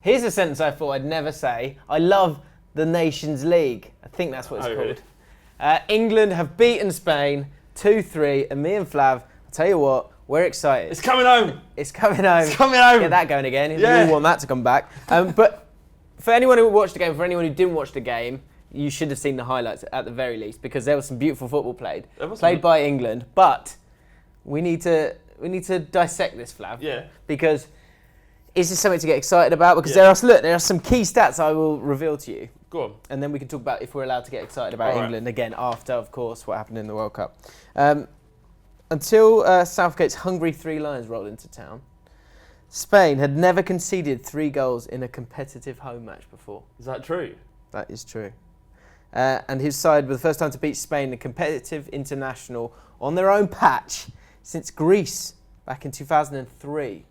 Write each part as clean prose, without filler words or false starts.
Here's a sentence I thought I'd never say. I love the Nations League. I think that's what it's called. Really? England have beaten Spain 2-3, and me and Flav, I'll tell you what, we're excited. It's coming home. It's coming home. It's coming home. Get that going again. Yeah. We all want that to come back. But for anyone who watched the game, for anyone who didn't watch the game, you should have seen the highlights at the very least, because there was some beautiful football played by England. But we need to dissect this, Flav. Yeah. Because is this something to get excited about? Because there are some key stats I will reveal to you. Go on. And then we can talk about if we're allowed to get excited about England again after, of course, what happened in the World Cup. Until Southgate'S hungry Three Lions rolled into town, Spain had never conceded 3 goals in a competitive home match before. Is that true? That is true. And his side were the first time to beat Spain in a competitive international on their own patch since Greece back in 2003.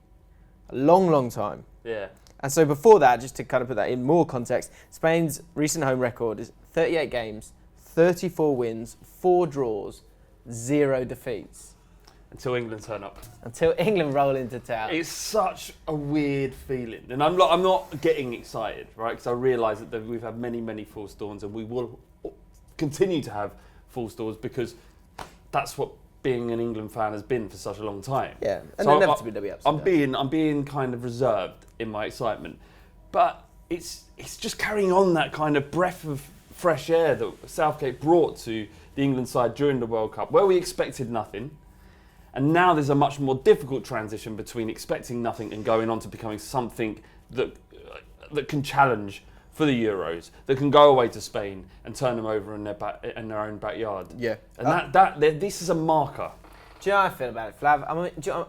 A long, long time. Yeah. And so before that, just to kind of put that in more context, Spain's recent home record is 38 games, 34 wins, 4 draws, 0 defeats. Until England turn up. Until England roll into town. It's such a weird feeling. And I'm not getting excited, right? Because I realise that we've had many, many false dawns, and we will continue to have false dawns because that's what being an England fan has been for such a long time. Yeah, and so inevitably there'll be ups and downs. I'm being kind of reserved in my excitement, but it's just carrying on that kind of breath of fresh air that Southgate brought to the England side during the World Cup, where we expected nothing, and now there's a much more difficult transition between expecting nothing and going on to becoming something that can challenge for the Euros, that can go away to Spain and turn them over in their own backyard. Yeah, and this is a marker. Do you know how I feel about it, Flav?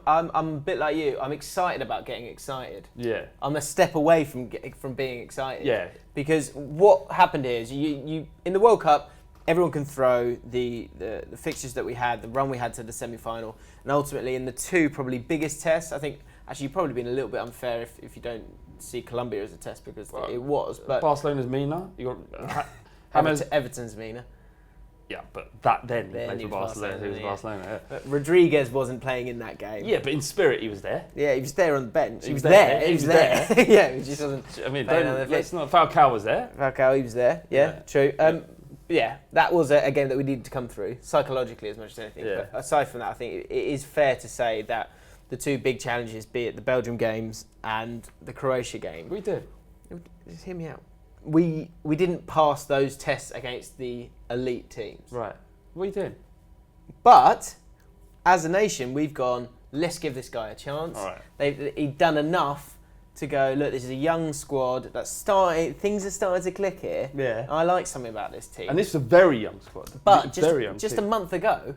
I'm a bit like you. I'm excited about getting excited. Yeah. I'm a step away from being excited. Yeah. Because what happened is, you in the World Cup, everyone can throw the fixtures that we had, the run we had to the semi-final, and ultimately in the 2 probably biggest tests, I think actually you've probably been a little bit unfair if you don't see Colombia as a test, because it was. But Barcelona's Mina. You got Everton's Mina. Yeah, but that then he played for was Barcelona. He was Barcelona. Yeah. But Rodriguez wasn't playing in that game. Yeah, but in spirit he was there. Yeah, he was there on the bench. He was there. Yeah, he just wasn't. I mean, let's not. Falcao was there. Falcao, he was there. Yeah. True. Yeah, that was a game that we needed to come through psychologically as much as anything. Yeah. But aside from that, I think it is fair to say that the 2 big challenges, be it the Belgium games and the Croatia game, We did. Just hear me out. We didn't pass those tests against the elite teams. Right. We did. But as a nation, we've gone, let's give this guy a chance. All right. He'd done enough to go, look, this is a young squad that's starting, things are starting to click here. Yeah. I like something about this team. And this is a very young squad. But just a month ago,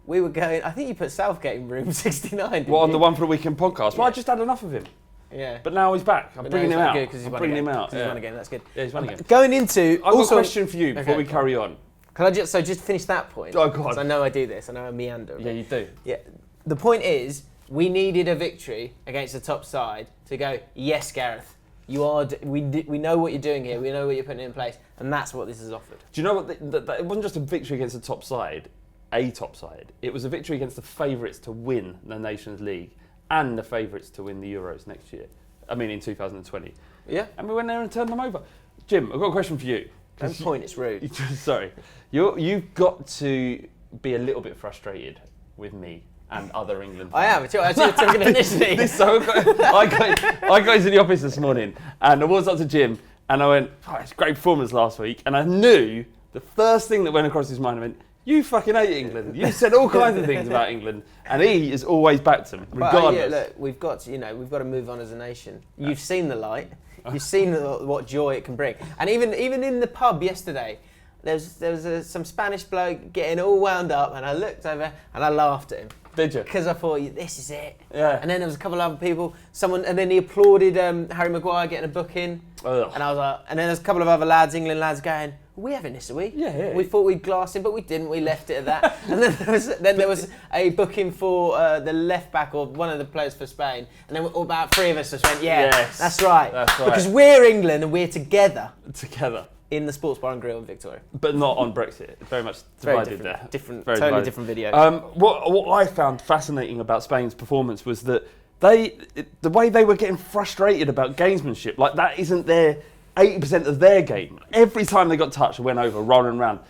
we were going, I think you put Southgate in room 69, didn't you? On the One for the Weekend podcast? Well, I just had enough of him. Yeah. But now he's back. I'm bringing him out. He's won a game, that's good. Yeah, he's won again. Going into... I've got a question for you before we carry on. Can I just finish that point? Oh, go on. Because I know I do this. I know I meander. Yeah, you do. Yeah. The point is, we needed a victory against the top side to go, yes, Gareth, you are. We know what you're doing here. We know what you're putting in place. And that's what this has offered. Do you know what? It wasn't just a victory against the top side. It was a victory against the favourites to win the Nations League and the favourites to win the Euros next year. I mean, in 2020. Yeah. And we went there and turned them over. Jim, I've got a question for you. Don't point, it's rude. Sorry. You've got to be a little bit frustrated with me and other England fans. I am. I took an initiative. I got into the office this morning and I was up to Jim and I went, it's a great performance last week. And I knew the first thing that went across his mind, I went, you fucking hate England. You said all kinds of things about England, and he has always backed them, regardless. But, look, we've got to move on as a nation. You've seen the light. You've seen what joy it can bring. And even in the pub yesterday, there was some Spanish bloke getting all wound up, and I looked over and I laughed at him. Did you? Because I thought, this is it. Yeah. And then there was a couple of other people. And then he applauded Harry Maguire getting a booking. And I was like, and then there's a couple of other lads, England lads, going, are we having this, are we? Yeah. We thought we'd glass him, but we didn't. We left it at that. And then there was a booking for the left back or one of the players for Spain. And then about 3 of us just went, yes, that's right. That's right. Because we're England and we're together. Together. In the Sports Bar and Grill in Victoria. But not on Brexit. Very much divided very there. Different, very totally divided. different video. What I found fascinating about Spain's performance was that the way they were getting frustrated about gamesmanship, like that isn't their 80% of their game. Every time they got touched, it went over, rolling around,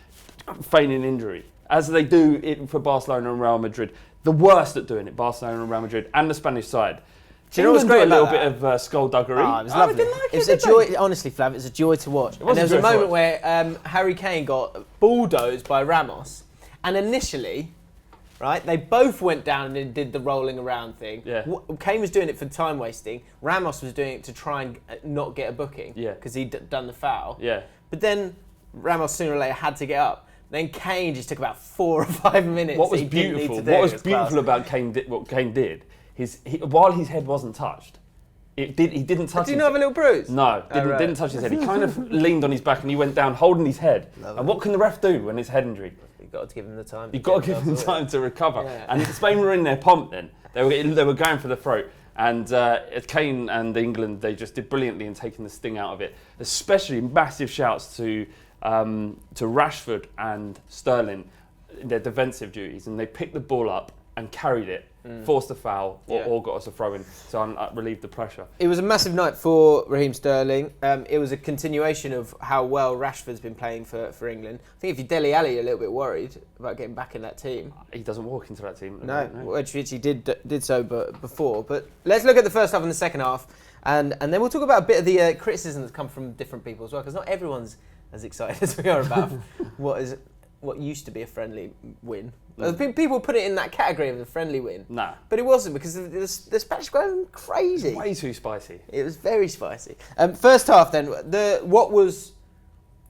feigning injury, as they do it for Barcelona and Real Madrid. The worst at doing it, Barcelona and Real Madrid, and the Spanish side. Do you know what's great a little about bit of skullduggery. Oh, it was lovely. Like it was a joy, honestly, Flav, it was a joy to watch. And there was a moment where Harry Kane got bulldozed by Ramos, and initially, right, they both went down and did the rolling around thing. Yeah. Kane was doing it for time wasting. Ramos was doing it to try and not get a booking. Yeah. Because he'd done the foul. Yeah. But then Ramos sooner or later had to get up. Then Kane just took about 4 or 5 minutes. What was beautiful? What was beautiful about what Kane did? While his head wasn't touched, he didn't touch. Did he not have a little bruise? No, didn't touch his head. He kind of leaned on his back and he went down holding his head. And what can the ref do when it's head injury? You've got to give him the time. You've got to give him time to recover. Yeah. And Spain were in their pomp then. They were going for the throat. And Kane and England, they just did brilliantly in taking the sting out of it. Especially massive shouts to Rashford and Sterling in their defensive duties. And they picked the ball up and carried it, forced a foul, or got us a throw-in. So I relieved the pressure. It was a massive night for Raheem Sterling. It was a continuation of how well Rashford's been playing for England. I think if you're Dele Alli, you're a little bit worried about getting back in that team. He doesn't walk into that team. No, which he did so before. But let's look at the first half and the second half, and then we'll talk about a bit of the criticism that's come from different people as well, because not everyone's as excited as we are about what used to be a friendly win. People put it in that category of a friendly win. Nah. But it wasn't, because the Spanish were going crazy. Way too spicy. It was very spicy. First half then, what was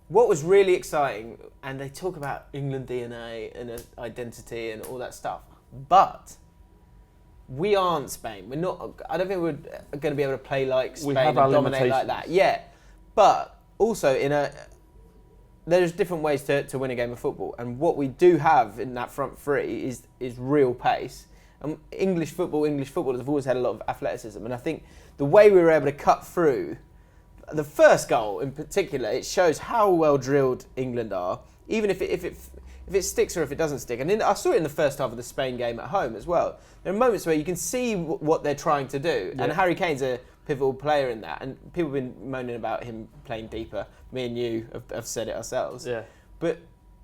really exciting, and they talk about England DNA and identity and all that stuff, but we aren't Spain. We're not. I don't think we're going to be able to play like Spain and dominate like that. Yeah, but also there's different ways to win a game of football, and what we do have in that front three is real pace. And English footballers have always had a lot of athleticism, and I think the way we were able to cut through the first goal in particular, it shows how well drilled England are, even if it sticks or if it doesn't stick. And I saw it in the first half of the Spain game at home as well. There are moments where you can see what they're trying to do, and Harry Kane's a pivotal player in that, and people have been moaning about him playing deeper. Me and you have said it ourselves. Yeah. But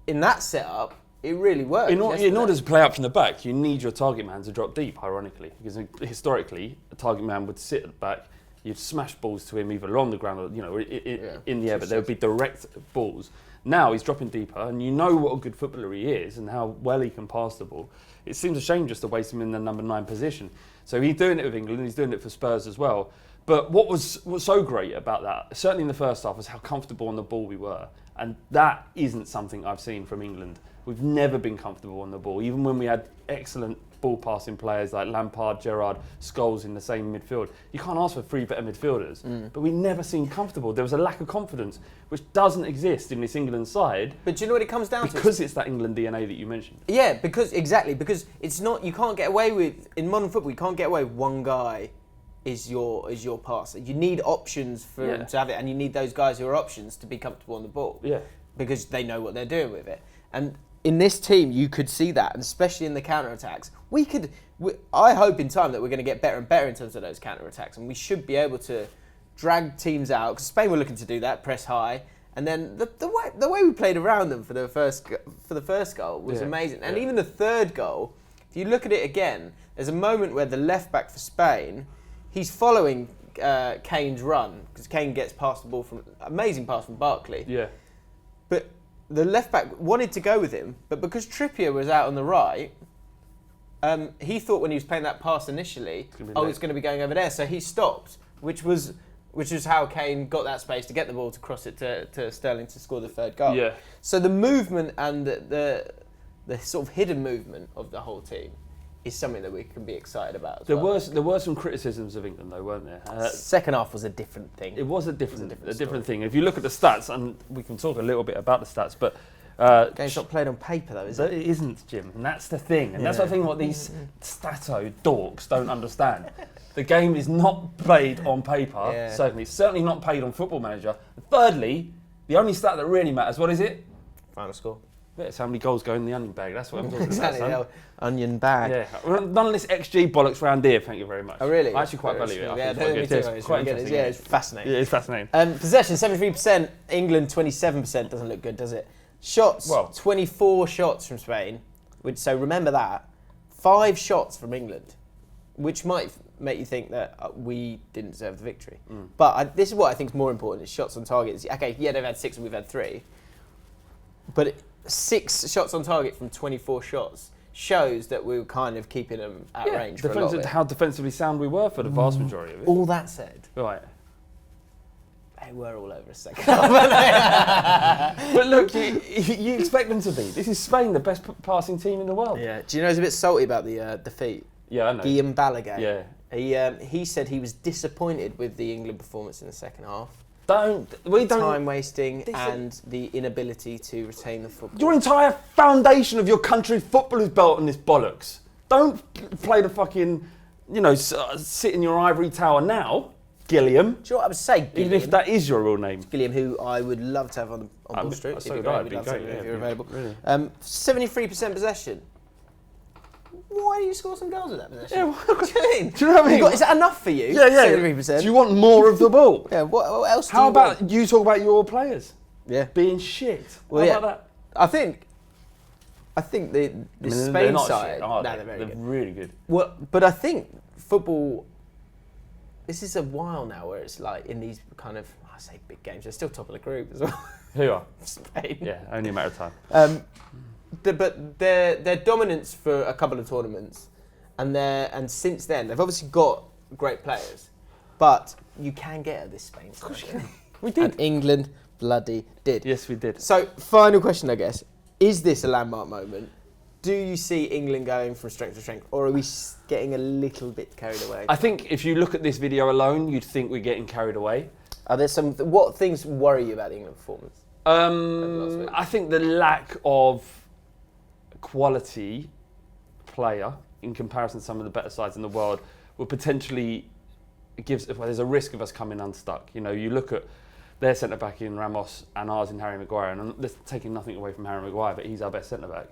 in that setup, it really worked. In order to play out from the back, you need your target man to drop deep, ironically, because historically, a target man would sit at the back, you'd smash balls to him either on the ground or in the air, but there would be direct balls. Now he's dropping deeper, and you know what a good footballer he is and how well he can pass the ball. It seems a shame just to waste him in the number 9 position. So he's doing it with England, he's doing it for Spurs as well. But what was so great about that, certainly in the first half, was how comfortable on the ball we were. And that isn't something I've seen from England. We've never been comfortable on the ball, even when we had excellent ball passing players like Lampard, Gerrard, Scholes in the same midfield. You can't ask for 3 better midfielders, but we never seemed comfortable. There was a lack of confidence, which doesn't exist in this England side. But do you know what it comes down to? Because it's that England DNA that you mentioned. Yeah, because it's not, you can't get away with, in modern football, you can't get away with one guy is your passer. You need options for him to have it, and you need those guys who are options to be comfortable on the ball. Yeah. Because they know what they're doing with it. And in this team, you could see that, and especially in the counter-attacks. I hope in time that we're going to get better and better in terms of those counter-attacks, and we should be able to drag teams out, because Spain were looking to do that, press high, and then the way we played around them for the first goal was amazing. And even the third goal, if you look at it again, there's a moment where the left-back for Spain, he's following Kane's run, because Kane gets past the ball amazing pass from Barkley. Yeah. But the left back wanted to go with him, but because Trippier was out on the right, he thought when he was playing that pass initially, it's going to be going over there, so he stopped, which was how Kane got that space to get the ball to cross it to Sterling to score the third goal. Yeah. So the movement and the sort of hidden movement of the whole team is something that we can be excited about. There were some criticisms of England, though, weren't there? Second half was a different thing. It was a different thing. If you look at the stats, and we can talk a little bit about the stats, but game's not played on paper, though, is it? It isn't, Jim, and that's the thing. And that's the thing what these stato dorks don't understand. The game is not played on paper, certainly. It's certainly not played on Football Manager. Thirdly, the only stat that really matters, what is it? Final score. Yeah, so how many goals go in the onion bag? That's what I'm talking Exactly, about. the old onion bag. Yeah, well, none of this XG bollocks round here. Thank you very much. Oh really? I actually quite value it. Yeah, I think it's quite good. it's Quite really good. interesting. Yeah, it's fascinating. Yeah, it's fascinating. Possession 73%. England 27% doesn't look good, does it? Shots 24 shots from Spain. So remember that 5 shots from England, which might make you think that we didn't deserve the victory. But this is what I think is more important: is shots on target. Okay, yeah, they've had 6 and we've had 3, but 6 shots on target from 24 shots shows that we were kind of keeping them at range for a lot of it. How defensively sound we were for the vast majority of it. All that said, Right. they were all over a second half. But look, you expect them to be. This is Spain, the best passing team in the world. Yeah. Do you know who's a bit salty about the defeat? Yeah, I know. Guillaume Balaguer. Yeah. He said he was disappointed with the England performance in the second half. We don't. Time wasting and the inability to retain the football. Your entire foundation of your country's football is built on this bollocks. Don't play the fucking, sit in your ivory tower now, Gilliam. Do you know what I would say, Gilliam? Even if that is your real name. Gilliam, who I would love to have on Ball Street. So if would you're great, if you're available. Really. 73% possession. Why do you score some goals with that possession? Yeah, what do you mean? Do you know what I mean? Is that enough for you? Yeah. 73%. Do you want more of the ball? Yeah. What else? How about you talk about your players? Yeah. Being shit. Well, How about that? I think the Spain side. Shit, they're very good. really good. Well, but I think football. This is a while now where it's like in these kind of I say big games. They're still top of the group as well. Who are? Spain. Yeah, only a matter of time. But their dominance for a couple of tournaments, and since then they've obviously got great players, but you can get at this Spain. Of course you can. We did. And England bloody did. Yes, we did. So final question, I guess: is this a landmark moment? Do you see England going from strength to strength, or are we getting a little bit carried away? I think if you look at this video alone, you'd think we're getting carried away. Are there what things worry you about the England performance? I think the lack of quality player in comparison to some of the better sides in the world will potentially there's a risk of us coming unstuck. You look at their centre back in Ramos and ours in Harry Maguire, and that's taking nothing away from Harry Maguire, but he's our best centre back,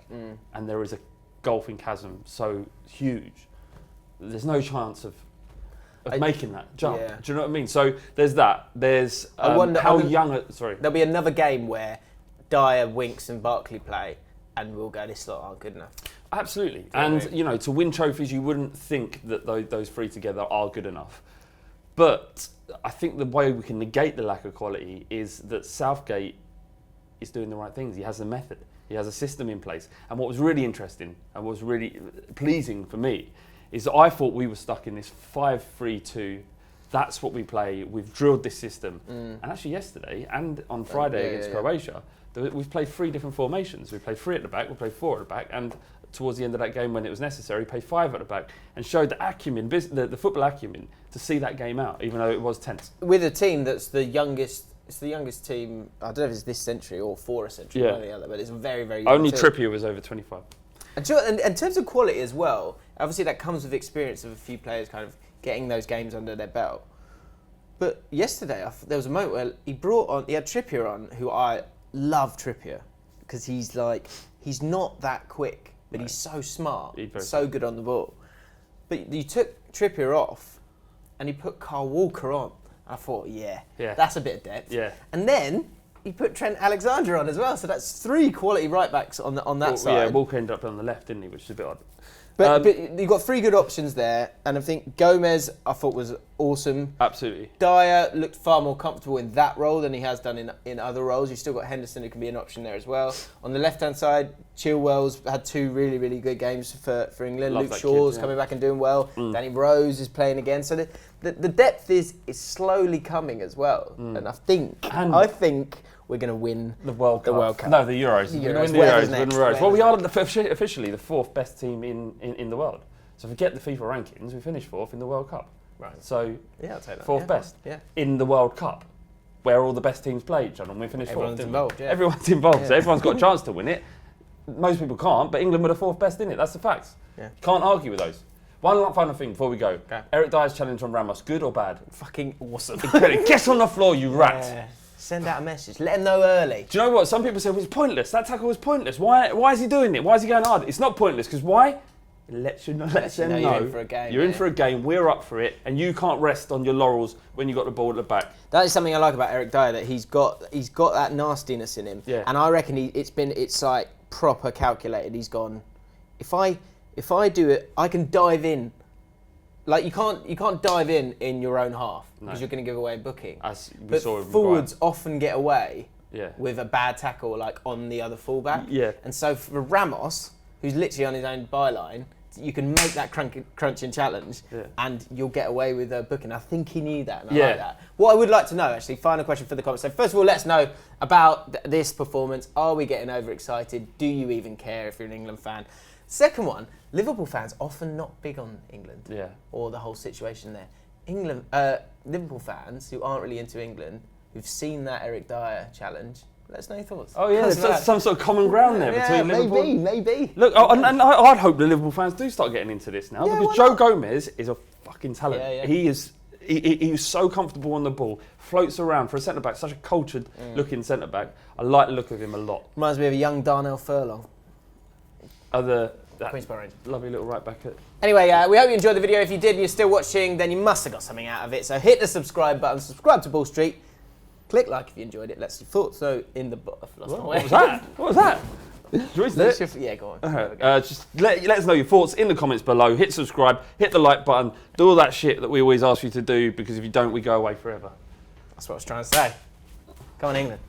and there is a gulfing chasm so huge. There's no chance of making that jump. Yeah. Do you know what I mean? So there's that. There's There'll be another game where Dyer, Winks, and Barkley play, and we'll go, this lot aren't good enough. Absolutely. And, to win trophies, you wouldn't think that those 3 together are good enough. But I think the way we can negate the lack of quality is that Southgate is doing the right things. He has a method. He has a system in place. And what was really interesting and what was really pleasing for me is that I thought we were stuck in this 5-3-2. That's what we play. We've drilled this system. And actually yesterday and on Friday against Croatia, we've played 3 different formations. We played 3 at the back, we played 4 at the back, and towards the end of that game when it was necessary, played 5 at the back, and showed the acumen, the football acumen, to see that game out, even though it was tense. With a team that's the youngest, it's the youngest team, I don't know if it's this century or for a century, one or the other, but it's a very, very young Only team. Trippier was over 25. And in terms of quality as well, obviously that comes with experience of a few players kind of getting those games under their belt. But yesterday, there was a moment where he had Trippier on, who I love Trippier, because he's not that quick, but he's so smart, so good on the ball. But you took Trippier off, and he put Kyle Walker on. I thought, yeah, that's a bit of depth. Yeah. And then he put Trent Alexander on as well, so that's 3 quality right backs on that side. Yeah, Walker ended up on the left, didn't he? Which is a bit odd. But you've got 3 good options there, and I think Gomez I thought was awesome. Absolutely. Dyer looked far more comfortable in that role than he has done in other roles. You've still got Henderson who can be an option there as well. On the left-hand side, Chilwell's had 2 really, really good games for England. Love Luke Shaw's coming back and doing well. Danny Rose is playing again. So the depth is slowly coming as well. And I think we're going to win the World Cup. No, the Euros. The Euros. Euros. Well, we are officially the 4th best team in the world. So forget the FIFA rankings, we finished 4th in the World Cup. Right. So I'll take that. 4th best in the World Cup, where all the best teams play each other, and we finished 4th. Everyone's involved. Yeah. Everyone's involved, so everyone's got a chance to win it. Most people can't, but England were the 4th best in it. That's the facts. Yeah. Can't argue with those. One final thing before we go. Okay. Eric Dyer's challenge on Ramos, good or bad? Fucking awesome. Get on the floor, you rat. Send out a message. Let him know early. Do you know what? Some people say, well, it's pointless. That tackle was pointless. Why is he doing it? Why is he going hard? It's not pointless, because why? It lets them know you're in for a game. You're in for a game, we're up for it, and you can't rest on your laurels when you got the ball at the back. That is something I like about Eric Dyer, that he's got that nastiness in him. Yeah. And I reckon it's like proper calculated. He's gone, if I do it, I can dive in. Like you can't dive in your own half, because you're going to give away a booking. As we but saw with forwards Maguire. often get away Yeah. with a bad tackle, like on the other fullback. Yeah. And so for Ramos, who's literally on his own byline, you can make that crunching challenge, and you'll get away with a booking. I think he knew that, and I like that. What I would like to know, actually, final question for the comments. So first of all, let us know about this performance. Are we getting overexcited? Do you even care if you're an England fan? Second one, Liverpool fans often not big on England, or the whole situation there. Liverpool fans who aren't really into England, who've seen that Eric Dyer challenge, let us know your thoughts. Oh yeah, there's some sort of common ground there between Liverpool. Maybe. Look, and I'd hope the Liverpool fans do start getting into this now, because Joe Gomez is a fucking talent. Yeah. He is so comfortable on the ball, floats around for a centre back, such a cultured looking centre back. I like the look of him a lot. Reminds me of a young Darnell Furlong. Queensborough Rangers. Lovely little right back. Anyway, we hope you enjoyed the video. If you did and you're still watching, then you must have got something out of it. So hit the subscribe button, subscribe to Ball Street, click like if you enjoyed it. Let's your thoughts. So in the What was that? What was that? Yeah, go on. Just let us know your thoughts in the comments below. Hit subscribe, hit the like button, do all that shit that we always ask you to do, because if you don't, we go away forever. That's what I was trying to say. Come on, England.